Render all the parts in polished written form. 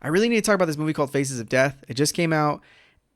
I really need to talk about this movie called Faces of Death. It just came out,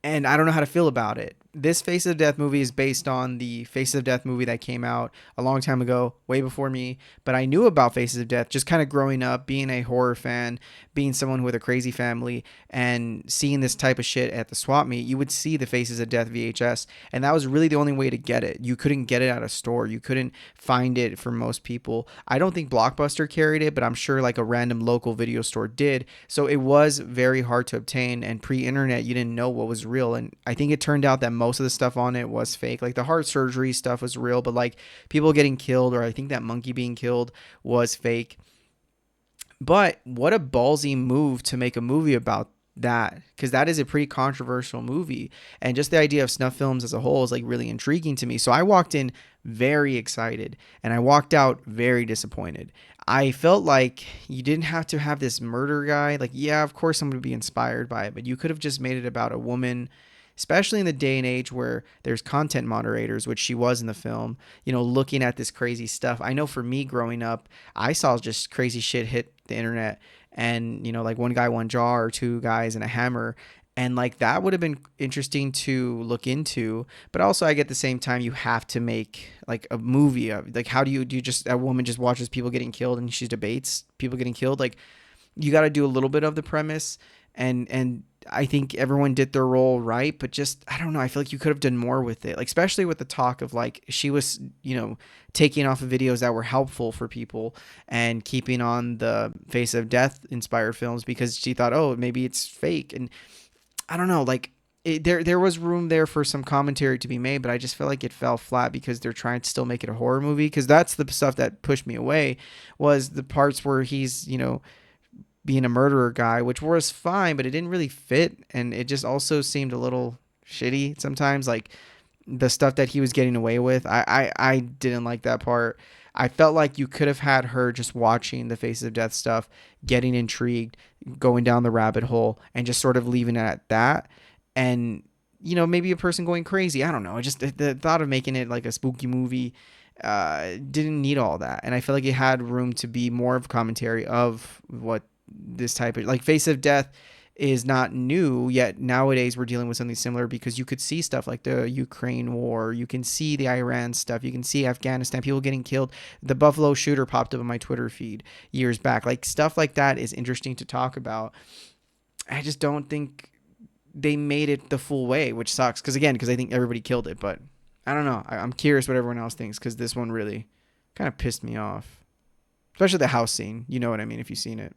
and I don't know how to feel about it. This Face of Death movie is based on the Faces of Death movie that came out a long time ago, way before me. But I knew about Faces of Death just kind of growing up, being a horror fan, being someone with a crazy family, and seeing this type of shit at the swap meet. You would see the Faces of Death VHS, and that was really the only way to get it. You couldn't get it at a store. You couldn't find it for most people. I don't think Blockbuster carried it, but I'm sure like a random local video store did. So it was very hard to obtain, and pre-internet, you didn't know what was real. And I think it turned out that most of the stuff on it was fake. Like the heart surgery stuff was real, but like people getting killed, or I think that monkey being killed, was fake. But what a ballsy move to make a movie about that, because that is a pretty controversial movie, and just the idea of snuff films as a whole is like really intriguing to me. So I walked in very excited, and I walked out very disappointed. I felt like you didn't have to have this murder guy. Like, yeah, of course someone would be inspired by it, but you could have just made it about a woman, especially in the day and age where there's content moderators, which she was in the film, looking at this crazy stuff. I know for me growing up, I saw just crazy shit hit the internet, and, like one guy, one jar, or two guys and a hammer. And like that would have been interesting to look into, but also I get the same time you have to make like a movie of, like, how do you just, a woman just watches people getting killed and she debates people getting killed? Like, you got to do a little bit of the premise, and I think everyone did their role right, but just, I don't know, I feel like you could have done more with it, like especially with the talk of like she was, taking off of videos that were helpful for people and keeping on the Face of Death inspired films because she thought, oh, maybe it's fake. And I don't know, like there was room there for some commentary to be made, but I just feel like it fell flat because they're trying to still make it a horror movie. Because that's the stuff that pushed me away, was the parts where he's, being a murderer guy, which was fine, but it didn't really fit. And it just also seemed a little shitty sometimes. Like the stuff that he was getting away with, I didn't like that part. I felt like you could have had her just watching the Faces of Death stuff, getting intrigued, going down the rabbit hole, and just sort of leaving it at that. And, maybe a person going crazy. I don't know. Just the thought of making it like a spooky movie didn't need all that. And I feel like it had room to be more of commentary of what this type of, like, Face of Death is not new, yet nowadays we're dealing with something similar, because you could see stuff like the Ukraine war, you can see the Iran stuff, you can see Afghanistan, people getting killed. The Buffalo shooter popped up on my Twitter feed years back. Like, stuff like that is interesting to talk about. I just don't think they made it the full way, which sucks, because I think everybody killed it. But I don't know, I'm curious what everyone else thinks, because this one really kind of pissed me off, especially the house scene. You know what I mean if you've seen it.